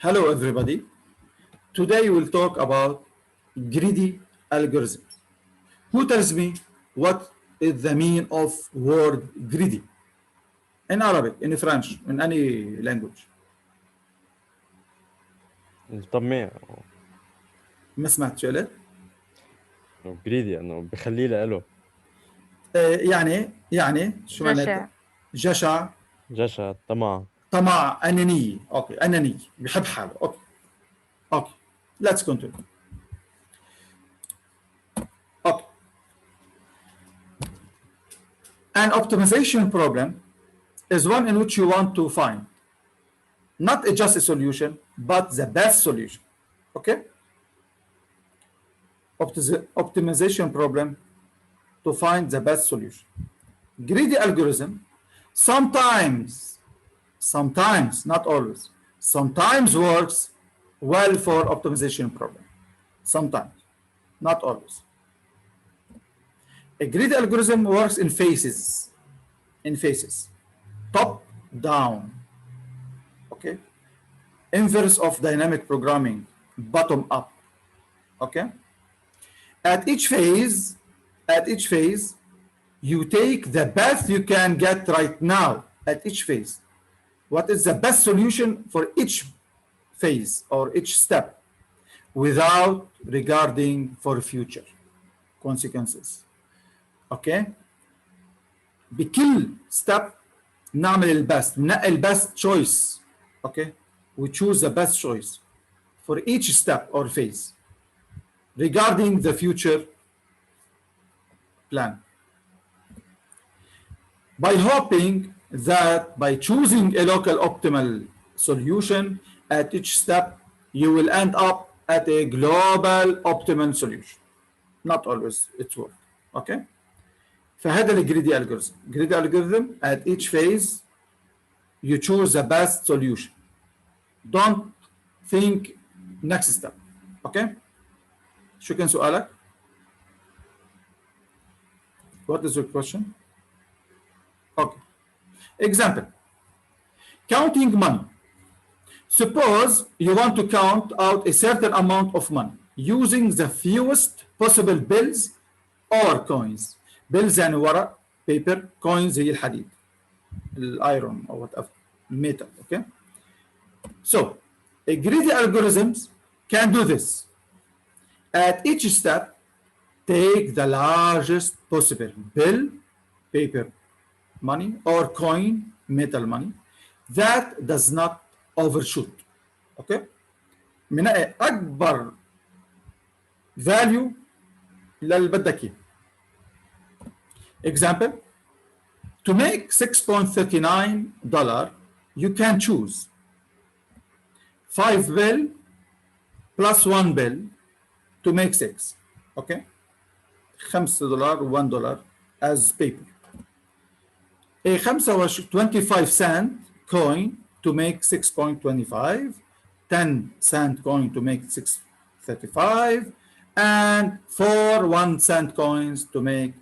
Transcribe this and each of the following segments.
Hello everybody. Today we'll talk about greedy algorithm. Who tells me what is the meaning of word greedy? In Arabic, in French, in any language. الطماع ما سمعت شو قلت؟ انه جريدي انه بخليه له يعني شو جشع. معناتها؟ جشع، جشع طمع. طمع، أنانية. اوكي، أنانية، بيحب حاله. اوكي. Let's continue. Okay. An optimization problem is one in which you want to find not just a solution, but the best solution. Okay? Optimization problem to find the best solution. Greedy algorithm sometimes, not always, sometimes works well for optimization problem. Sometimes, not always. A greedy algorithm works in phases, top down. Okay? Inverse of dynamic programming, bottom up. Okay? At each phase, you take the best you can get right now at each phase. What is the best solution for each phase or each step without regarding for future consequences. Okay? بكل step نعمل البست، ننقي البست choice. Okay? We choose the best choice for each step or phase regarding the future plan. By hoping that by choosing a local optimal solution at each step, you will end up at a global optimal solution. Not always it's work. Okay? فهذا الجريدي algorithm. Greedy algorithm at each phase you choose the best solution. Don't think next step. Okay? شو كان سؤالك؟ What is your question? Okay. Example. Counting money. Suppose you want to count out a certain amount of money using the fewest possible bills or coins. Bills يعني ورق, paper, coins هي الحديد, iron or whatever, metal. Okay. So, a greedy algorithms can do this. At each step, take the largest possible bill, paper money, or coin, metal money, that does not overshoot. Okay? منقي أكبر value للي بدك إياه. Example, to make $6.39, you can choose 5 bill plus 1 bill to make 6. Okay? $5 $1 as paper. A 25 cent coin to make 6.25, 10 cent coin to make 6.35, and 4 1 cent coins to make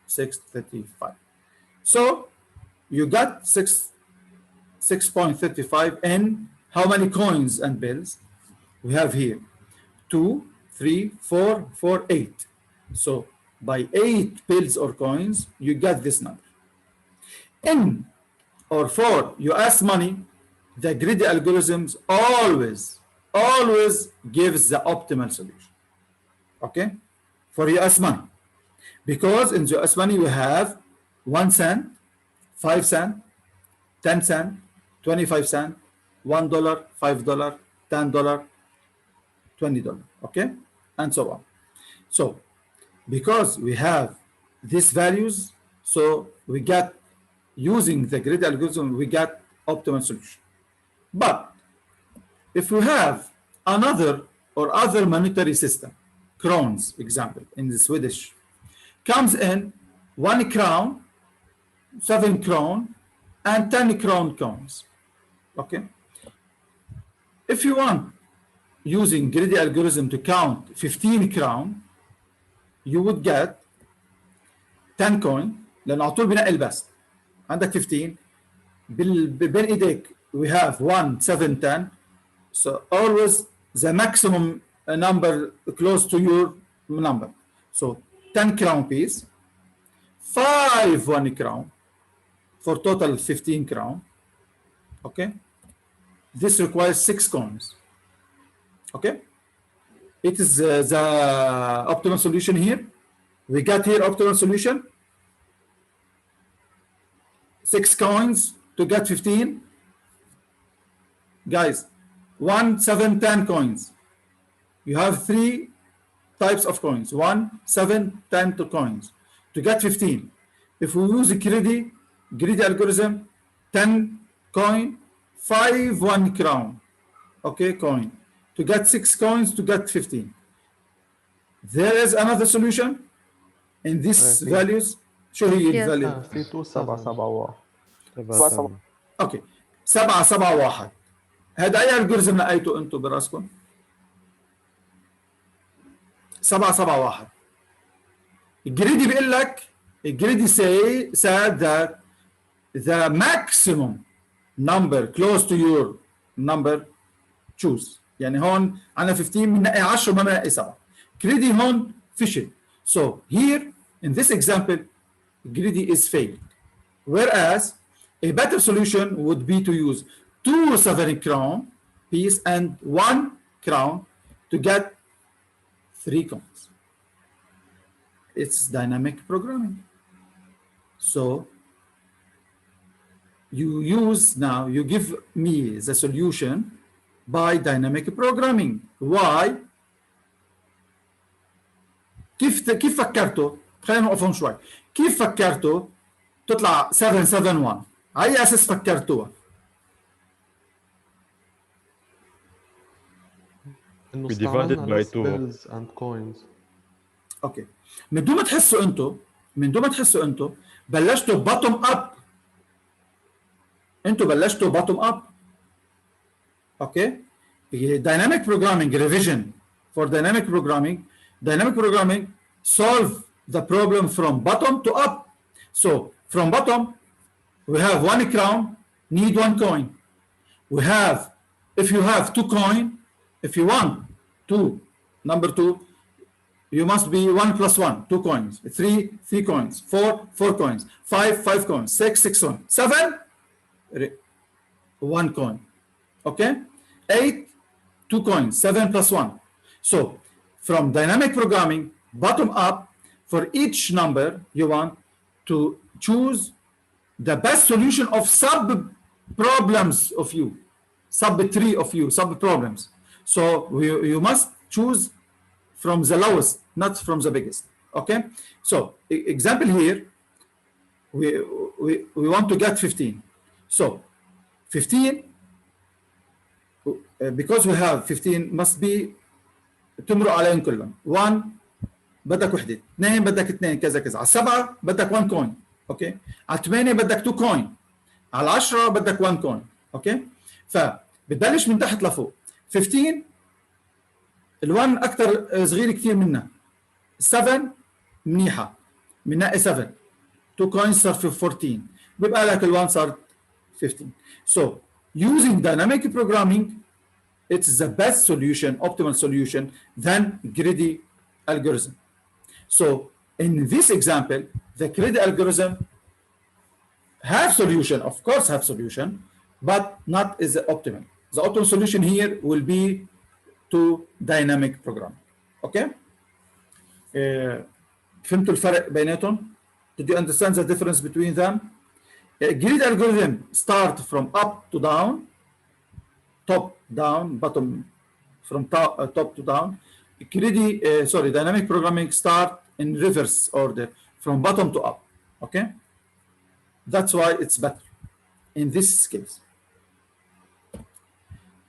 6.35. So you got 6.35 in how many coins and bills? We have here 2, 3, 4, 4, 8. So by 8 bills or coins, you get this number. In or for US money, the greedy algorithms always gives the optimal solution. Okay? For US money. Because in US money we have 1 cent, 5 cent, 10 cent, 25 cent, $1, $5, $10, $20. Okay? And so on. So because we have these values, so we get, using the grid algorithm, we get optimal solution. But if we have another or other monetary system, crowns example in the Swedish, comes in 1 crown, 7 crown, and 10 crown coins. Okay? If you want using greedy algorithm to count 15 crown, you would get 10 coin, لأنه على طول بنقي البست. عندك 15 بين ايديك we have 1 7 10, So always the maximum number close to your number. So 10 crown piece, 5 1 crown, for total 15 crown. Okay, this requires 6 coins. Okay, it is the optimal solution here. We got here optimal solution, 6 coins to get 15. Guys, 1 7 10 coins. You have 3 types of coins, 1 7 10 to coins to get 15. If we use a greedy algorithm, 10 coin, 5 1 crown, okay, coin, to get 6 coins to get 15. There is another solution in these I think values. شو هي Yes. الفاليو؟ C2 771 7 7 اوكي 7 7 1. هذا اي الجوريزم لقيته انتم براسكم؟ 7 7 1. الجريدي بيقول لك الجريدي said that the maximum number close to your number choose. يعني هون عندنا 15 بننقي 10 ما بننقي 7. جريدي هون فشل. So here in this example greedy is failed. Whereas a better solution would be to use 2 7 crown piece and 1 crown to get 3 coins. It's dynamic programming. So you use now, you give me the solution by dynamic programming. Why? كيف فكرتوا؟ خلينا نوقف هون شوي. كيف فكرتوا تطلع 771؟ على أي أساس فكرتوها؟ إنه We divided استعملنا by less 2. bills and coins. اوكي، من دون ما تحسوا انتوا بلشتوا باتوم اب. انتوا بلشتوا باتوم اب. اوكي، dynamic programming revision for dynamic programming solve the problem from bottom to up. So from bottom we have 1 crown, need 1 coin. We have, if you have 2 coin, if you want 2, number 2, you must be 1 plus 1, 2 coins, 3 coins, 4 coins, 5 coins, 6 coins, 7 1 coin. Okay, 8 2 coins, 7 plus 1. So from dynamic programming bottom up, for each number you want to choose the best solution of sub problems of you, sub tree of you, sub problems. So you must choose from the lowest, not from the biggest. Okay, so example here, we want to get 15. So 15, because we have 15 must be تمرق عليهم كلهم. 1 بدك وحده، 2 بدك 2 كذا كذا، على 7 بدك 1 كوين. اوكي، على 8 بدك 2 كوين، على 10 بدك 1 كوين. اوكي، فبتبلش من تحت لفوق. 15 ال1 اكثر صغير كثير منها. 7 منيحه، بننقي 7 2 كوينز صار في 14، بيبقى لك ال1 صار 15. So using dynamic programming, it's the best solution, optimal solution than greedy algorithm. So in this example, the greedy algorithm have solution, of course have solution, but not is the optimal. The optimal solution here will be to dynamic programming. Okay? فهمتوا الفرق بيناتهم؟ Did you understand the difference between them? Grid algorithm start from up to down, top down, bottom, from top to down. Dynamic programming start in reverse order, from bottom to up. Okay, that's why it's better in this case.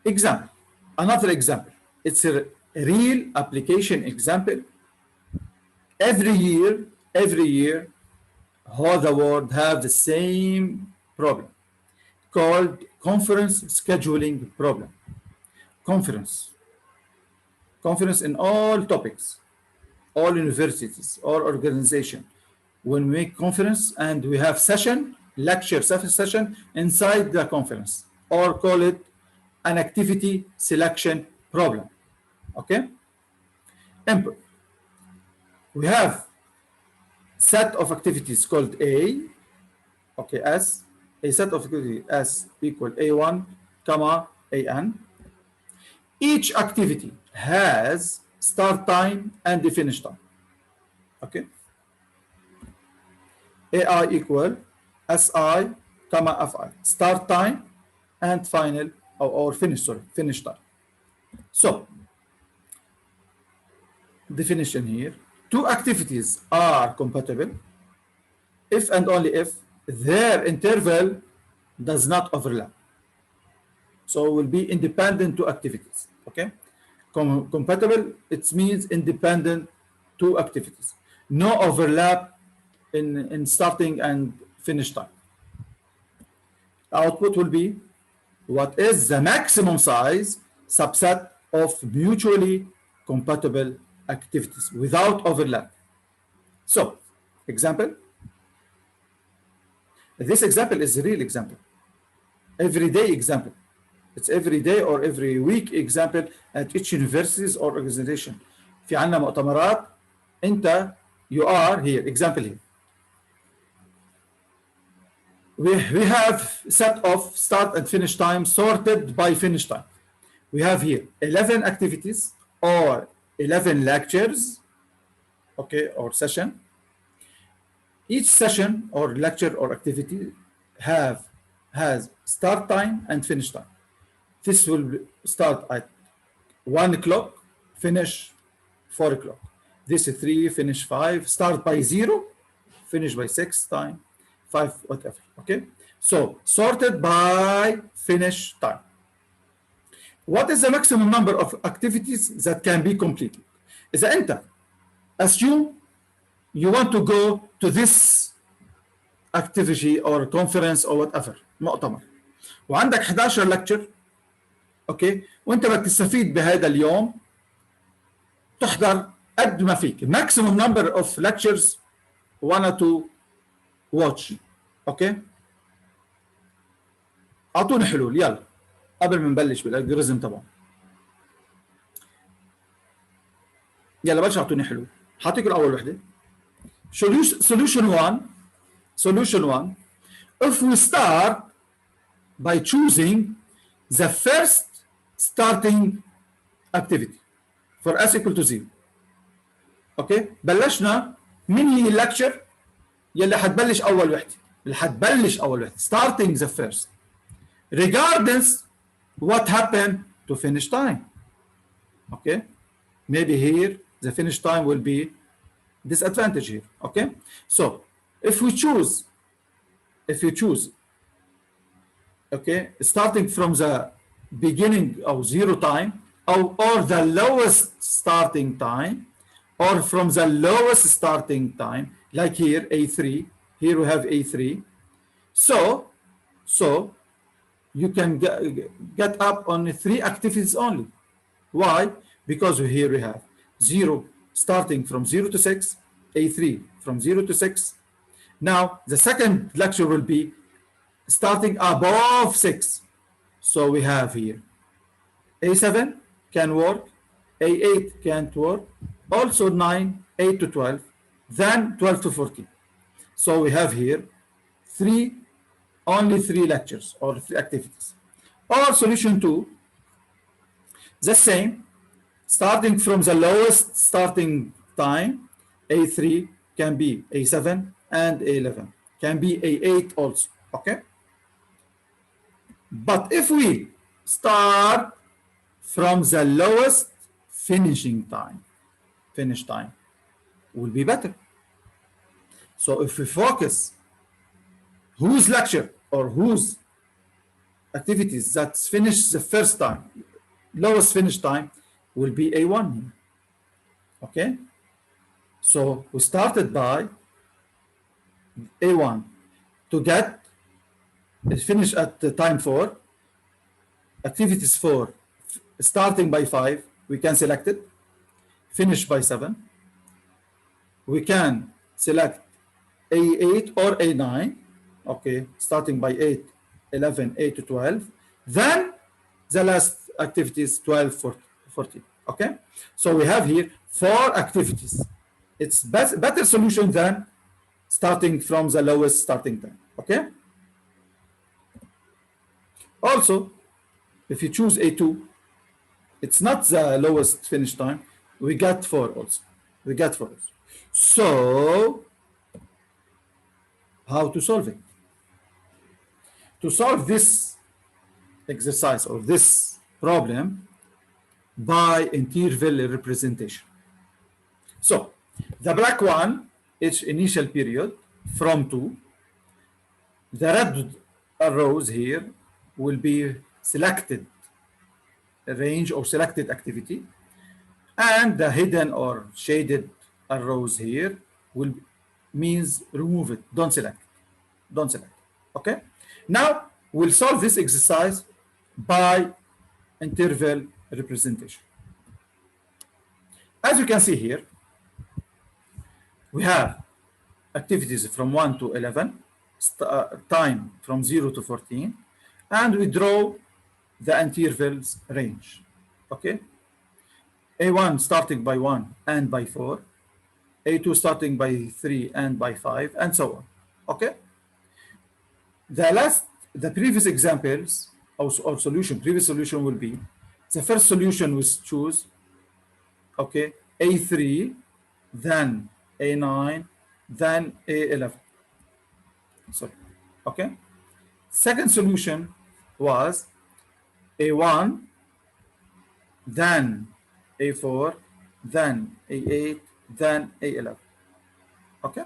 Example, another example. It's a real application example. Every year, all the world have the same problem called conference scheduling problem. Conference in all topics, all universities, all organization. When we make conference and we have lecture session inside the conference, or call it an activity selection problem. Okay? Input. We have set of activities called A, okay, as a set of activities S equal A1, comma, AN. Each activity has start time and the finish time. Okay? AI equal SI, comma, FI. Start time and final or finish, sorry, finish time. So, definition here. Two activities are compatible if and only if their interval does not overlap. So will be independent two activities. Okay, compatible, it means independent two activities, no overlap in starting and finish time. Output will be what is the maximum size subset of mutually compatible activities without overlap. So, example. This example is a real example, everyday example. It's every day or every week example at each universities or organization. في عندنا مؤتمرات انت you are here, example here. We have set of start and finish time sorted by finish time. We have here 11 activities or 11 lectures, okay, or session. Each session or lecture or activity has start time and finish time. This will start at 1 o'clock, finish 4 o'clock. This is 3, finish 5, start by 0, finish by 6 time, 5, whatever. Okay? So, sorted by finish time. What is the maximum number of activities that can be completed? إذا أنت assume you want to go to this activity or conference or whatever, مؤتمر، وعندك 11 lecture، اوكي، وانت بدك تستفيد بهذا اليوم تحضر قد ما فيك. maximum number of lectures wanted to watch. اوكي، اعطوني حلول يلا قبل ما نبلش بالالجوريزم تبعه. يلا بلش اعطوني حلول. حاعطيكم اول وحده. solution 1 if we start by choosing the first starting activity for s equal to 0. اوكي، بلشنا من هي اللكتشر يلي حتبلش اول وحده، اللي حتبلش اول وحده starting the first regardless what happened to finish time. Okay, maybe here the finish time will be disadvantage here. Okay, so if you choose okay starting from the beginning of 0 time or the lowest starting time or from the lowest starting time, like here A3, here we have A3, so you can get up on 3 activities only. Why? Because here we have 0 starting from 0 to 6, A3 from 0 to 6. Now the second lecture will be starting above 6. So we have here A7 can work, A8 can't work, also 9, 8 to 12, then 12 to 14. So we have here only 3 lectures or 3 activities. Or solution 2, the same, starting from the lowest starting time, A3 can be A7 and A11, can be A8 also, okay? But if we start from the lowest finish time will be better. So if we focus whose lecture or whose activities that finish the first time, lowest finish time will be A1 here. Okay, so we started by A1 to get finish at the time 4, activities 4 starting by 5, we can select it, finish by 7, we can select A8 or A9, okay, starting by 8, 11, 8 to 12, then The last activity is 12, 14. Okay, so we have here 4 activities. It's better solution than starting from the lowest starting time. Okay, also if you choose A2, it's not the lowest finish time. We got 4 also. We got 4 also. So how to solve it? To solve this exercise or this problem by interval representation. So the black one is initial period from 2. The red arrows here will be selected range or selected activity, and the hidden or shaded arrows here will means remove it, don't select, don't select. Okay, now we'll solve this exercise by interval representation. As you can see here, we have activities from 1 to 11, time from 0 to 14, and we draw the intervals range. Okay, A1 starting by 1 and by 4, A2 starting by 3 and by 5, and so on. Okay, the previous examples or solution, previous solution will be the first solution was choose, okay, A3, then A9, then A11. Sorry. Okay. Second solution was A1, then A4, then A8, then A11. Okay.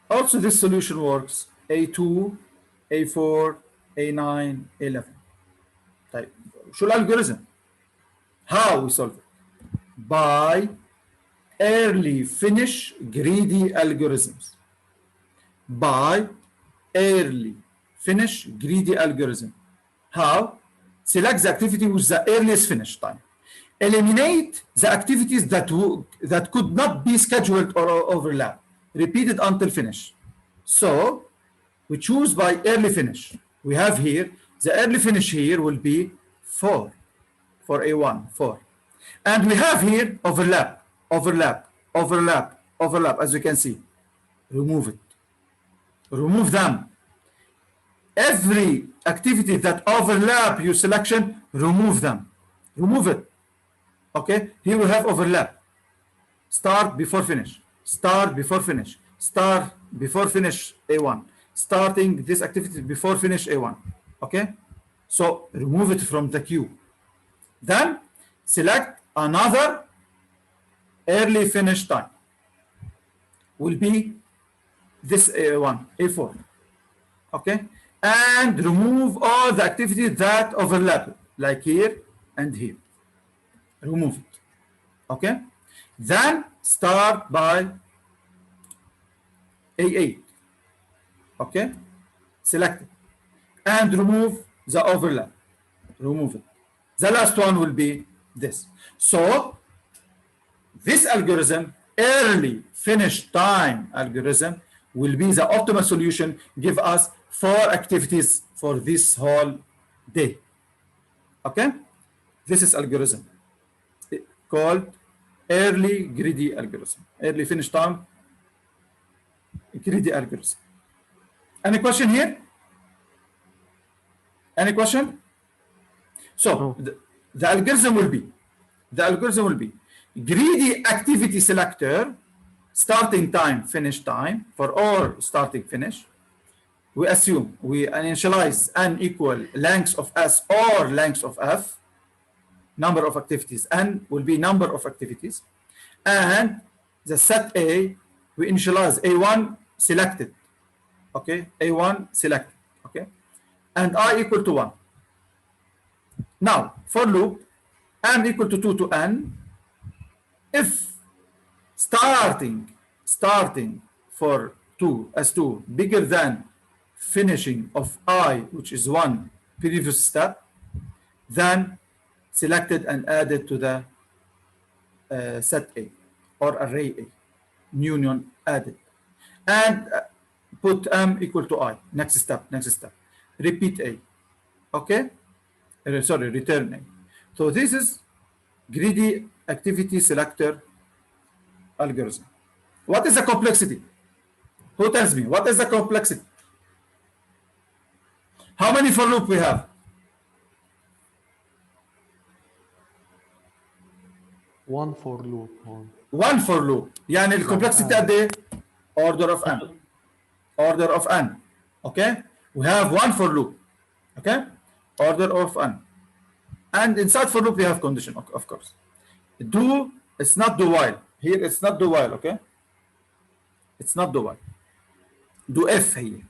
Also, this solution works A2, A4, A9, A11. طيب شو الالجوريزم؟ How we solve it? By early finish greedy algorithms. By early finish greedy algorithm. How? Select the activity with the earliest finish time. Eliminate the activities that could not be scheduled or overlap. Repeat it until finish. So we choose by early finish. We have here, the early finish here will be 4 for A1, 4. And we have here overlap, overlap, overlap, overlap, as you can see. Remove it. Remove them. Every activity that overlap your selection, remove them. Remove it. Okay, here we have overlap. Start before finish. Start before finish. Start before finish A1. Starting this activity before finish A1. Okay, so remove it from the queue. Then select another early finish time. Will be this A1, A4. Okay, and remove all the activities that overlap, like here and here. Remove it. Okay, then start by A8. Okay, select it and remove the overlap. Remove it. The last one will be this. So this algorithm, early finish time algorithm, will be the optimal solution, give us 4 activities for this whole day. Okay, this is algorithm called early greedy algorithm, early finish time greedy algorithm. Any question here? Any question? So the algorithm will be greedy activity selector, starting time, finish time for all starting finish. We assume we initialize n equal length of s or length of f, number of activities. N will be number of activities, and the set A we initialize A1 selected. Okay, A1 selected. Okay, and I equal to 1. Now for loop n equal to 2 to n. If starting for 2 as 2 bigger than finishing of I, which is 1 previous step, then selected and added to the set A or array A, union added, and put m equal to I. Next step. Repeat A. Okay, sorry, returning. So this is greedy activity selector algorithm. What is the complexity? Who tells me what is the complexity? How many for loop we have? One for loop هون. One for loop. يعني الكومبلكسيتي قد ايه؟ Order of n. Order of n. Okay? We have one for loop. Okay? Order of n. And inside for loop we have condition, of course. Do, it's not do while. Here it's not do while, okay? It's not do while. Do if here.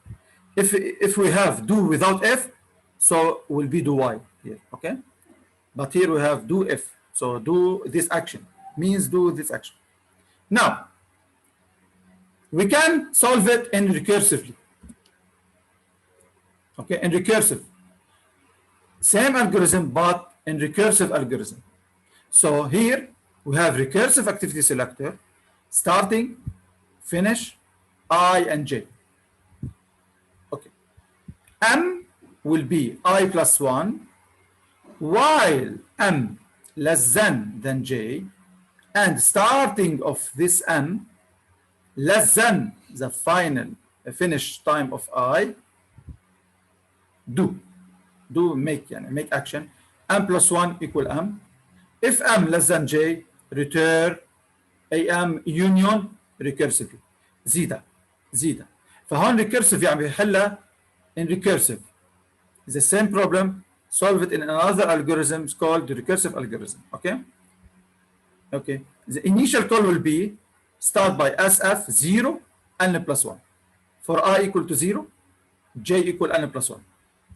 If we have do without if, so will be do while here, okay? But here we have do if. So do this action means do this action. Now, we can solve it in recursively. Okay, in recursive. Same algorithm, but in recursive algorithm. So here we have recursive activity selector, starting, finish, I and J. Okay. M will be I plus 1, while M less than J, and starting of this M less than the final finish time of I, do make action. M plus 1 equal M. If M less than J, return AM union recursively. زيدا. فهون recursive يعني بيحلها in recursive. The same problem, solve it in another algorithm called the recursive algorithm. Okay? Okay. The initial call will be start by SF 0 n plus 1. For I equal to 0, J equal n plus 1.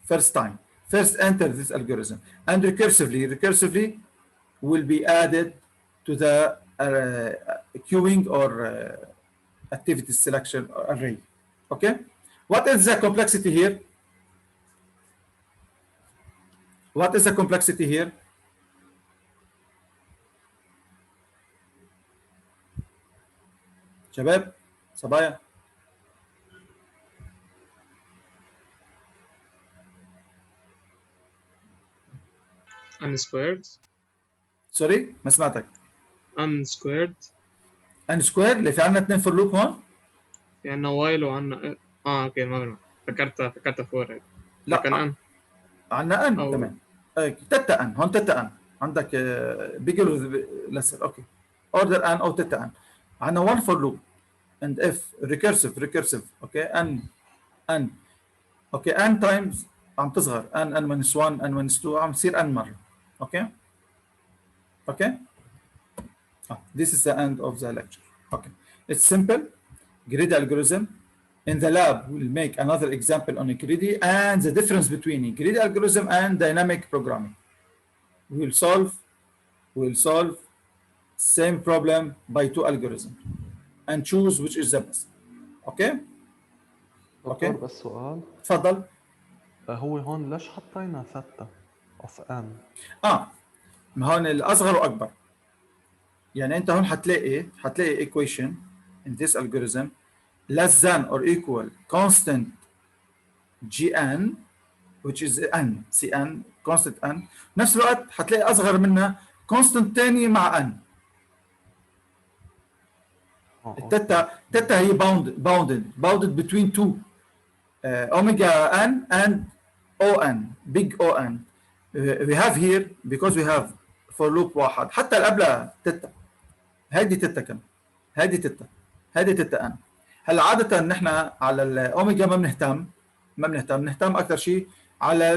First time. First enter this algorithm. And recursively will be added to the queuing or activity selection array. Okay? What is the complexity here? What is the complexity here? شباب صبايا n squared. سوري ما سمعتك. n squared. n سكوير اللي في عندنا 2 فور لوب هون؟ في عندنا وايل وعندنا اوكي ما بعرف. فكرتها فور. لا كان ان عندنا ان أو... كمان تتا ان هون تتا ان عندك بيجر لسر اوكي اوردر ان او تتا ان عندنا 1 فور لوب and if recursive اوكي ان اوكي ان تايمز عم تصغر ان minus 1 ان minus 2 عم تصير ان مره اوكي this is the end of the lecture. Okay, it's simple greedy algorithm. In the lab we'll make another example on a greedy and the difference between a greedy algorithm and dynamic programming. We'll solve same problem by 2 algorithms and choose which is the best. Okay? دكتور بس سؤال. تفضل. هو هون ليش حطينا ثتا of n؟ ما هون الأصغر وأكبر. يعني أنت هون حتلاقي equation in this algorithm less than or equal constant gn which is n cn constant n. نفس الوقت حتلاقي أصغر منها constant تاني مع n. التتا هي bounded between 2 omega n and on big on. We have here because we have for loop واحد حتى اللي قبلها تتا. هيدي تتا كم هيدي تتا ان. هلا عاده نحن على الاوميجا ما بنهتم اكثر شيء على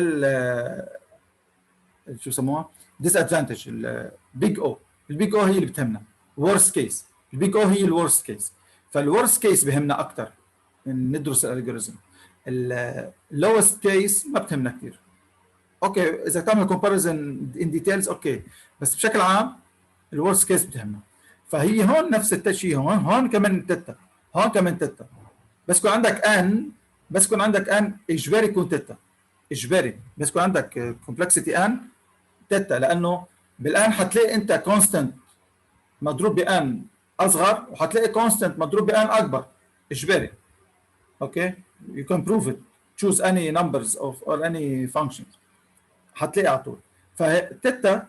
شو يسموها ديس ادفانتج البيج او. البيج او هي اللي بتهمنا ورست كيس. البيج او هي الورست كيس. فالورست كيس بهمنا اكثر ندرس الالجوريزم. اللوست كيس ما بتهمنا كثير. اوكي اذا تعمل كومباريزن ان ديتيلز اوكي بس بشكل عام الورست كيس بتهمنا. فهي هون نفس الشيء. هون كمان تتا. هون كمان تتا. بس يكون عندك ان اجباري يكون تتا. اجباري بس يكون عندك كومبلكسيتي ان تتا لانه بالان حتلاقي انت كونستنت مضروب بان اصغر وحتلاقي كونستنت مضروب بان اكبر اجباري. اوكي you can prove it choose any numbers of or any functions. هتلاقي على طول. فتيتا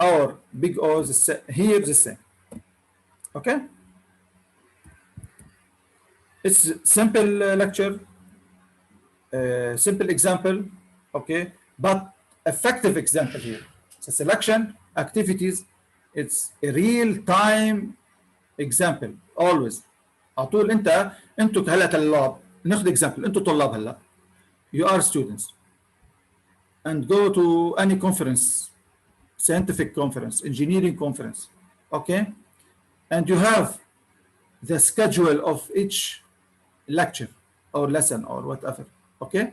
or big O here the same. Okay, it's simple lecture, simple example. Okay, but effective example here. So selection activities, it's a real time example always. على طول انتوا هلا طلاب، ناخذ example، انتوا طلاب هلا you are students and go to any conference, scientific conference, engineering conference, okay, and you have the schedule of each lecture or lesson or whatever, okay,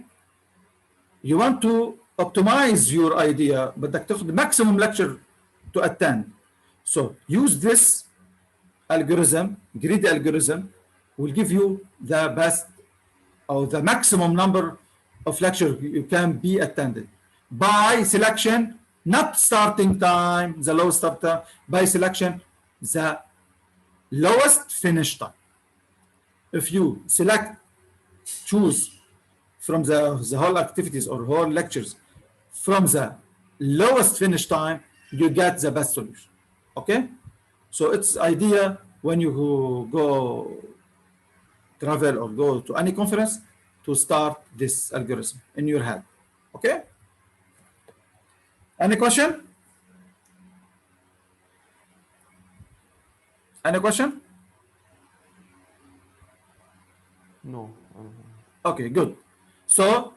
you want to optimize your idea بدك تاخذ maximum lecture to attend, so use this algorithm, greedy algorithm will give you the best or the maximum number of lecture you can be attended by selection, not starting time, the lowest start time, by selection, the lowest finish time. If you choose from the whole activities or whole lectures from the lowest finish time, you get the best solution. Okay? So it's idea when you go travel or go to any conference to start this algorithm in your head. Okay? Any question? Any question? No. Okay, good. So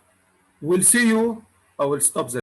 we'll see you. I will stop there.